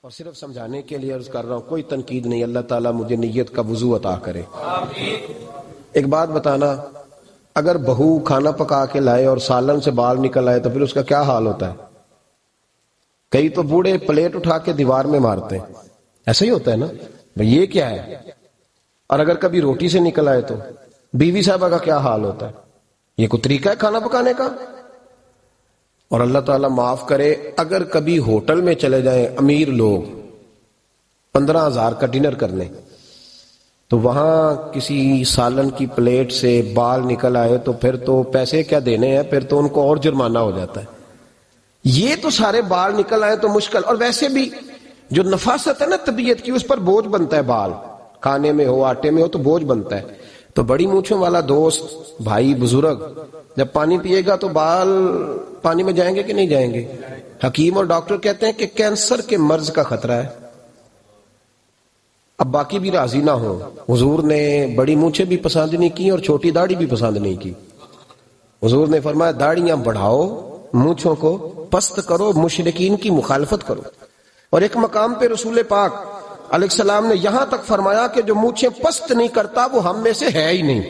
اور صرف سمجھانے کے لیے عرض کر رہا ہوں، کوئی تنقید نہیں. اللہ تعالیٰ مجھے نیت کا وضو عطا کرے. ایک بات بتانا، اگر بہو کھانا پکا کے لائے اور سالن سے بال نکل آئے تو پھر اس کا کیا حال ہوتا ہے؟ کئی تو بوڑھے پلیٹ اٹھا کے دیوار میں مارتے ہیں. ایسا ہی ہوتا ہے نا بھئی، یہ کیا ہے؟ اور اگر کبھی روٹی سے نکل آئے تو بیوی صاحبہ کا کیا حال ہوتا ہے؟ یہ کوئی طریقہ ہے کھانا پکانے کا؟ اور اللہ تعالیٰ معاف کرے، اگر کبھی ہوٹل میں چلے جائیں امیر لوگ 15,000 کا ڈنر کرنے، تو وہاں کسی سالن کی پلیٹ سے بال نکل آئے تو پھر تو پیسے کیا دینے ہیں، پھر تو ان کو اور جرمانہ ہو جاتا ہے. یہ تو سارے بال نکل آئے تو مشکل. اور ویسے بھی جو نفاست ہے نا طبیعت کی، اس پر بوجھ بنتا ہے. بال کھانے میں ہو، آٹے میں ہو تو بوجھ بنتا ہے. تو بڑی مونچھوں والا دوست، بھائی، بزرگ جب پانی پیے گا تو بال پانی میں جائیں گے کہ نہیں جائیں گے؟ حکیم اور ڈاکٹر کہتے ہیں کہ کینسر کے مرض کا خطرہ ہے. اب باقی بھی راضی نہ ہو، حضور نے بڑی مونچھیں بھی پسند نہیں کی اور چھوٹی داڑھی بھی پسند نہیں کی. حضور نے فرمایا داڑھیاں بڑھاؤ، مونچھوں کو پست کرو، مشرکین کی مخالفت کرو. اور ایک مقام پہ رسول پاک علیہ السلام نے یہاں تک فرمایا کہ جو مونچھیں پست نہیں کرتا وہ ہم میں سے ہے ہی نہیں.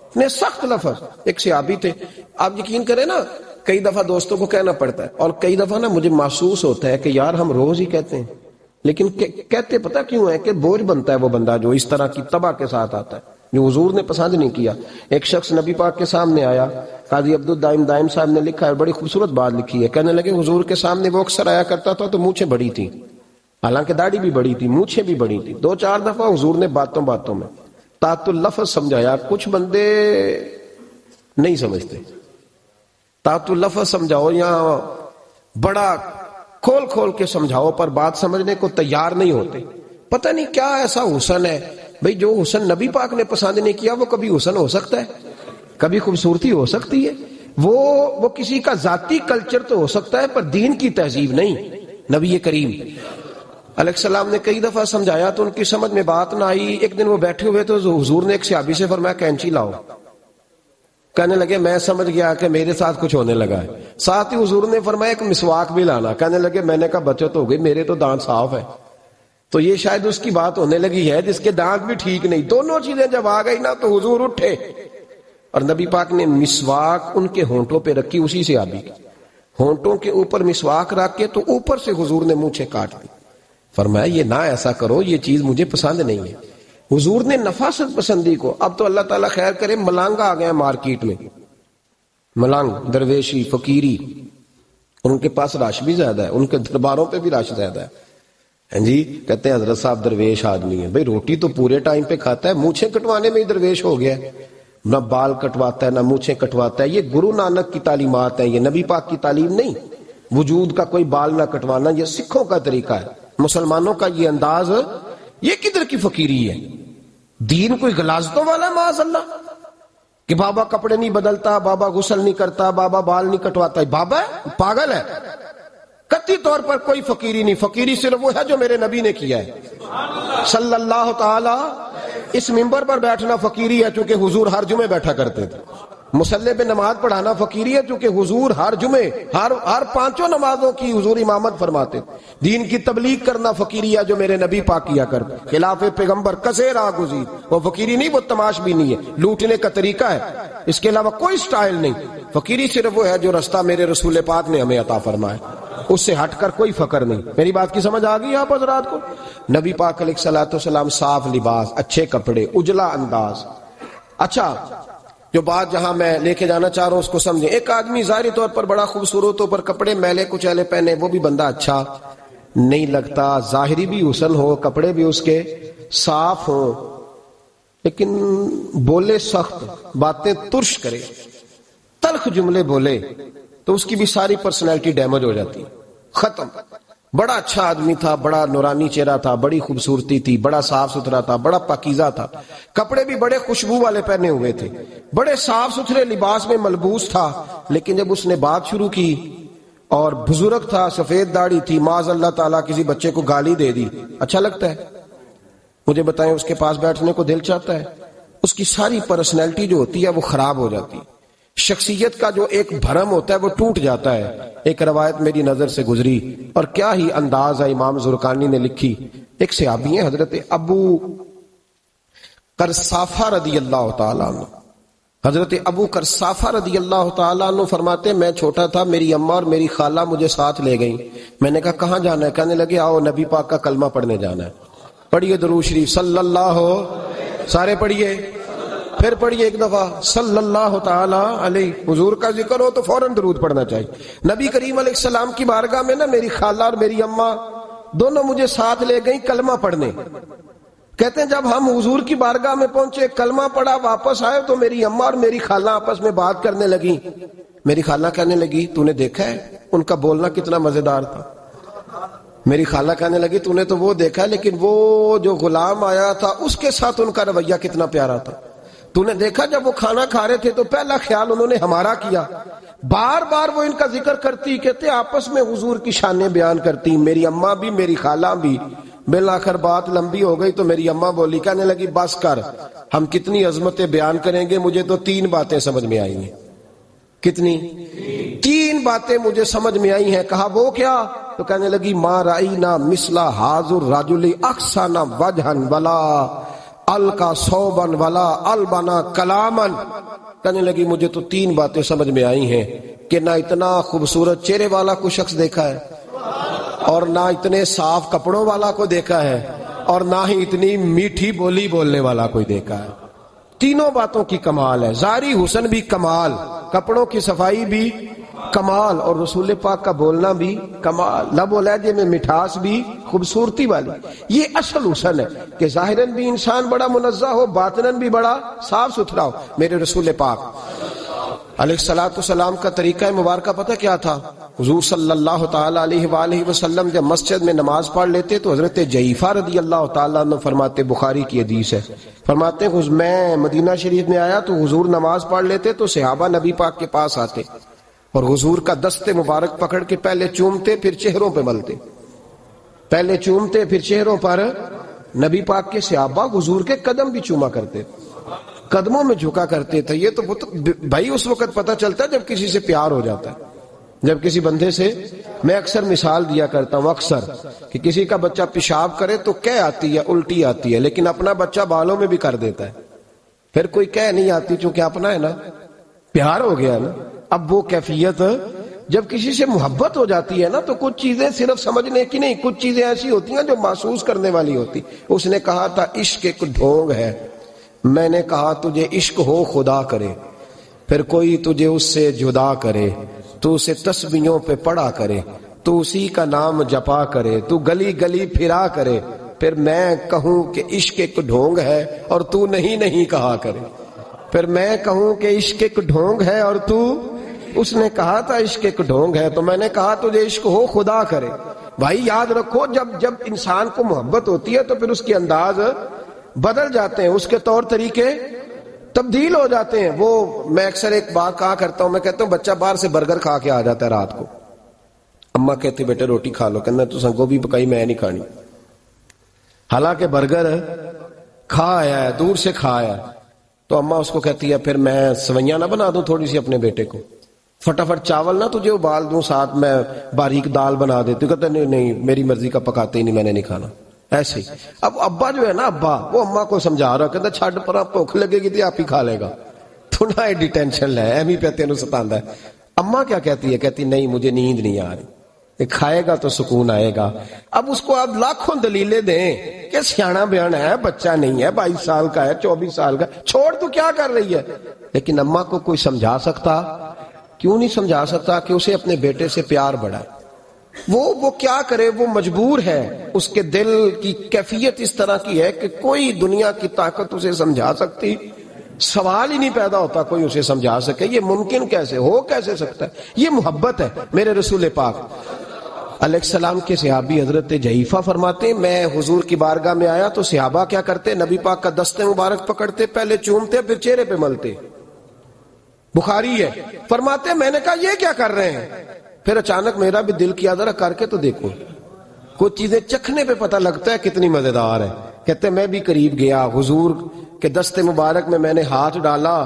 اتنے سخت لفظ. ایک صحابی تھے، آپ یقین کریں نا، کئی دفعہ دوستوں کو کہنا پڑتا ہے اور کئی دفعہ نا مجھے محسوس ہوتا ہے کہ یار ہم روز ہی کہتے ہیں، لیکن کہتے پتہ کیوں ہے؟ کہ بوجھ بنتا ہے وہ بندہ جو اس طرح کی تباہ کے ساتھ آتا ہے، جو حضور نے پسند نہیں کیا. ایک شخص نبی پاک کے سامنے آیا، قاضی عبدالدائم دائم صاحب نے لکھا ہے، بڑی خوبصورت بات لکھی ہے. کہنے لگے حضور کے سامنے وہ اکثر آیا کرتا تھا تو مونچھیں بڑی تھی، حالانکہ داڑھی بھی بڑی تھی، مونچھیں بھی بڑی تھی. 2-4 دفعہ حضور نے باتوں باتوں میں تات اللفظ سمجھایا. کچھ بندے نہیں سمجھتے. تات اللفظ سمجھاؤ یا بڑا کھول کھول کے سمجھاؤ، پر بات سمجھنے کو تیار نہیں ہوتے. پتہ نہیں کیا ایسا حسن ہے بھئی، جو حسن نبی پاک نے پسند نہیں کیا وہ کبھی حسن ہو سکتا ہے، کبھی خوبصورتی ہو سکتی ہے. وہ کسی کا ذاتی کلچر تو ہو سکتا ہے پر دین کی تہذیب نہیں. نبی کریم علیہ السلام نے کئی دفعہ سمجھایا تو ان کی سمجھ میں بات نہ آئی. ایک دن وہ بیٹھے ہوئے تو حضور نے ایک صحابی سے فرمایا کینچی لاؤ. کہنے لگے میں سمجھ گیا کہ میرے ساتھ کچھ ہونے لگا ہے. ساتھ ہی حضور نے فرمایا ایک مسواک بھی لانا. کہنے لگے میں نے کہا بچت ہو گئی، میرے تو دانت صاف ہے. تو یہ شاید اس کی بات ہونے لگی ہے جس کے دانت بھی ٹھیک نہیں. دونوں چیزیں جب آ گئی نا تو حضور اٹھے اور نبی پاک نے مسواک ان کے ہونٹوں پہ رکھی. اسی سے آبی ہونٹوں کے اوپر مسواک رکھ کے تو اوپر سے حضور نے مونچھیں کاٹ دی. فرمایا یہ نہ ایسا کرو، یہ چیز مجھے پسند نہیں ہے. حضور نے نفاست پسندی کو. اب تو اللہ تعالیٰ خیر کرے، ملانگ آ گئے مارکیٹ میں. ملانگ، درویشی، فقیری، ان کے پاس رش بھی زیادہ ہے، ان کے درباروں پہ بھی رش زیادہ ہے. ہاں جی، کہتے ہیں حضرت صاحب درویش آدمی ہے. بھئی روٹی تو پورے ٹائم پہ کھاتا ہے، مونچھیں کٹوانے میں ہی درویش ہو گیا ہے. نہ بال کٹواتا ہے نہ مونچھیں کٹواتا ہے. یہ گرو نانک کی تعلیمات ہیں، یہ نبی پاک کی تعلیم نہیں. وجود کا کوئی بال نہ کٹوانا یہ سکھوں کا طریقہ ہے. مسلمانوں کا یہ انداز، یہ کدھر کی فقیری ہے؟ دین کوئی غلاظتوں والا معاذ اللہ کہ بابا کپڑے نہیں بدلتا، بابا غسل نہیں کرتا، بابا بال نہیں کٹواتا. بابا ہے؟ پاگل ہے. قطعی طور پر کوئی فقیری نہیں. فقیری صرف وہ ہے جو میرے نبی نے کیا ہے صلی اللہ تعالی. اس منبر پر بیٹھنا فقیری ہے چونکہ حضور ہر جمعے بیٹھا کرتے تھے. مصلی پہ نماز پڑھانا فقیری ہے چونکہ حضور ہر جمعے ہر 5 نمازوں کی حضور امامت فرماتے. دین کی تبلیغ کرنا فقیری ہے جو میرے نبی پاک کیا کرتے. خلاف پیغمبر کسے راہ گزیر، وہ فقیری نہیں، وہ تماش بھی نہیں ہے، لوٹنے کا طریقہ ہے. اس کے علاوہ کوئی سٹائل نہیں. فقیری صرف وہ ہے جو رستہ میرے رسول پاک نے ہمیں عطا فرمایا، اس سے ہٹ کر کوئی فقر نہیں. میری بات کی سمجھ آ گئی آپ حضرات کو؟ نبی پاک علیہ الصلوۃ والسلام صاف لباس، اچھے کپڑے، اجلا انداز. اچھا، جو بات جہاں میں لے کے جانا چاہ رہا ہوں اس کو سمجھیں. ایک آدمی ظاہری طور پر بڑا خوبصورت ہو پر کپڑے میلے کچیلے پہنے، وہ بھی بندہ اچھا نہیں لگتا. ظاہری بھی حسن ہو، کپڑے بھی اس کے صاف ہوں، لیکن بولے سخت، باتیں ترش کرے، تلخ جملے بولے تو اس کی بھی ساری پرسنالٹی ڈیمیج ہو جاتی، ختم. بڑا اچھا آدمی تھا، بڑا نورانی چہرہ تھا، بڑی خوبصورتی تھی، بڑا صاف ستھرا تھا، بڑا پاکیزہ تھا، کپڑے بھی بڑے خوشبو والے پہنے ہوئے تھے، بڑے صاف ستھرے لباس میں ملبوس تھا. لیکن جب اس نے بات شروع کی اور بزرگ تھا، سفید داڑھی تھی، معاذ اللہ تعالیٰ کسی بچے کو گالی دے دی، اچھا لگتا ہے؟ مجھے بتائیں اس کے پاس بیٹھنے کو دل چاہتا ہے؟ اس کی ساری پرسنالٹی جو ہوتی ہے وہ خراب ہو جاتی. شخصیت کا جو ایک بھرم ہوتا ہے وہ ٹوٹ جاتا ہے. ایک روایت میری نظر سے گزری اور کیا ہی انداز ہے، امام زرقانی نے لکھی. ایک صحابی ہیں حضرت ابو قرصافہ رضی اللہ تعالیٰ عنہ. حضرت ابو قرصافہ رضی اللہ تعالیٰ عنہ فرماتے میں چھوٹا تھا، میری اماں اور میری خالہ مجھے ساتھ لے گئیں. میں نے کہا کہاں جانا ہے؟ کہنے لگے آؤ نبی پاک کا کلمہ پڑھنے جانا ہے. پڑھیے درود شریف صلی اللہ، سارے پڑھیے، پھر پڑھیے ایک دفعہ صلی اللہ تعالی علیہ. حضور کا ذکر ہو تو فوراً درود پڑھنا چاہیے. نبی کریم علیہ السلام کی بارگاہ میں نا میری خالہ اور میری اماں دونوں مجھے ساتھ لے گئیں کلمہ پڑھنے. کہتے ہیں جب ہم حضور کی بارگاہ میں پہنچے، کلمہ پڑھا، واپس آئے تو میری اماں اور میری خالہ آپس میں بات کرنے لگی. میری خالہ کہنے لگی تو نے دیکھا ہے ان کا بولنا کتنا مزیدار تھا. میری خالہ کہنے لگی تو نے تو وہ دیکھا ہے لیکن وہ جو غلام آیا تھا اس کے ساتھ ان کا رویہ کتنا پیارا تھا. تو نے دیکھا جب وہ کھانا کھا رہے تھے تو پہلا خیال انہوں نے ہمارا کیا. بار بار وہ ان کا ذکر کرتی، کہتے آپس میں حضور کی شانیں بیان کرتی، میری اماں بھی میری خالہ بھی. بالآخر بات لمبی ہو گئی تو میری اماں بولی، کہنے لگی بس کر، ہم کتنی عظمتیں بیان کریں گے، مجھے تو 3 باتیں سمجھ میں آئی ہیں. کتنی؟ 3 باتیں مجھے سمجھ میں آئی ہیں. کہا وہ کیا؟ تو کہنے لگی ما رأینا مثل حاضر رجل احسن وجہا ولا القا صوبا ولا البنا کلاما. کہنے لگی مجھے تو 3 باتیں سمجھ میں آئی ہیں کہ نہ اتنا خوبصورت چہرے والا کوئی شخص دیکھا ہے اور نہ اتنے صاف کپڑوں والا کو دیکھا ہے اور نہ ہی اتنی میٹھی بولی بولنے والا کوئی دیکھا ہے. تینوں باتوں کی کمال ہے. ظاہری حسن بھی کمال، کپڑوں کی صفائی بھی کمال، اور رسول پاک کا بولنا بھی کمال، لب و لہجے میں مٹھاس بھی خوبصورتی والی. یہ اصل حسن ہے کہ ظاہراً بھی انسان بڑا منزہ ہو، باطناً بھی بڑا صاف ستھرا ہو. میرے رسول پاک علیہ الصلوۃ والسلام کا طریقہ مبارکہ پتہ کیا تھا؟ حضور صلی اللہ تعالی علیہ وآلہ وسلم جب مسجد میں نماز پڑھ لیتے تو حضرت جعفہ رضی اللہ تعالیٰ عنہ فرماتے، بخاری کی حدیث ہے، فرماتے میں مدینہ شریف میں آیا تو حضور نماز پڑھ لیتے تو صحابہ نبی پاک کے پاس آتے اور حضور کا دست مبارک پکڑ کے پہلے چومتے پھر چہروں پہ ملتے. پہلے چومتے پھر چہروں پر. نبی پاک کے صحابہ حضور کے قدم بھی چوما کرتے، قدموں میں جھکا کرتے تھے. یہ تو بھائی اس وقت پتہ چلتا ہے جب کسی سے پیار ہو جاتا ہے، جب کسی بندے سے. میں اکثر مثال دیا کرتا ہوں اکثر کہ کسی کا بچہ پیشاب کرے تو کہہ آتی ہے، الٹی آتی ہے، لیکن اپنا بچہ بالوں میں بھی کر دیتا ہے. پھر کوئی کہہ نہیں آتی چونکہ اپنا ہے نا، پیار ہو گیا نا. اب وہ کیفیت جب کسی سے محبت ہو جاتی ہے نا تو کچھ چیزیں صرف سمجھنے کی نہیں، کچھ چیزیں ایسی ہوتی ہیں جو محسوس کرنے والی ہوتی. اس نے کہا تھا عشق ایک ڈھونگ ہے. میں نے کہا تجھے عشق ہو خدا کرے، پھر کوئی تجھے اس سے جدا کرے، تو اسے تسبیحوں پہ پڑا کرے، تو اسی کا نام جپا کرے، تو گلی گلی پھرا کرے، پھر میں کہوں کہ عشق ایک ڈھونگ ہے اور تو نہیں کہا کرے. پھر میں کہوں کہ عشق ایک ڈھونگ ہے اور تو. اس نے کہا تھا عشق ایک ڈھونگ ہے تو میں نے کہا تجھے عشق ہو خدا کرے. بھائی یاد رکھو جب انسان کو محبت ہوتی ہے تو پھر اس کے انداز بدل جاتے ہیں، اس کے طور طریقے تبدیل ہو جاتے ہیں. وہ میں اکثر ایک بات کہا کرتا ہوں، میں کہتا ہوں بچہ باہر سے برگر کھا کے آ جاتا ہے رات کو، اماں کہتی بیٹے روٹی کھا لو، کہنا تو گوبھی پکائی میں نہیں کھانی، حالانکہ برگر کھا آیا ہے، دور سے کھا آیا. تو اماں اس کو کہتی ہے پھر میں سوئیاں نہ بنا دوں تھوڑی سی اپنے بیٹے کو، فٹافٹ چاول نہ تجھے ابال دوں، ساتھ میں باریک دال بنا دیتی. کہتا نہیں میری مرضی کا پکاتے ہی نہیں، میں نے نہیں کھانا. ایسے اب ابا جو ہے نا، ابا وہ اماں کو سمجھا رہا، کہتا چھڈ پر بھوک لگے گی تو آپ ہی کھا لے گا، تو نہ ایڈی ٹینشن لے، ایم ہی پہ تینوں ستاندا ہے. اماں کیا کہتی ہے؟ کہتی نہیں مجھے نیند نہیں آ رہی، کھائے گا تو سکون آئے گا. اب اس کو آپ لاکھوں دلیلیں دیں کہ سیاںا بیان ہے، بچہ نہیں ہے، 22 سال کا ہے، 24 سال کا، چھوڑ تو کیا کر رہی ہے. لیکن اماں کو کوئی سمجھا سکتا؟ کیوں نہیں سمجھا سکتا کہ اسے اپنے بیٹے سے پیار بڑھائے. وہ کیا کرے، وہ مجبور ہے. اس کے دل کی کیفیت اس طرح کی ہے کہ کوئی دنیا کی طاقت اسے سمجھا سکتی، سوال ہی نہیں پیدا ہوتا کوئی اسے سمجھا سکے. یہ ممکن کیسے ہو، کیسے سکتا ہے؟ یہ محبت ہے. میرے رسول پاک علیہ السلام کے صحابی حضرت جعفہ فرماتے میں حضور کی بارگاہ میں آیا تو صحابہ کیا کرتے؟ نبی پاک کا دست مبارک پکڑتے، پہلے چومتے پھر چہرے پہ ملتے. بخاری ہے. فرماتے میں نے کہا یہ کیا کر رہے ہیں؟ پھر اچانک میرا بھی دل کیا ذرا کر کے تو دیکھو. کچھ چیزیں چکھنے پہ پتہ لگتا ہے کتنی مزیدار ہے. کہتے میں بھی قریب گیا، حضور کے دست مبارک میں نے ہاتھ ڈالا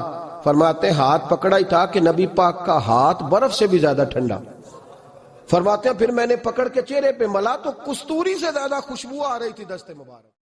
فرماتے ہیں ہاتھ پکڑا ہی تھا کہ نبی پاک کا ہاتھ برف سے بھی زیادہ ٹھنڈا. فرماتے ہیں پھر میں نے پکڑ کے چہرے پہ ملا تو کستوری سے زیادہ خوشبو آ رہی تھی دست مبارک.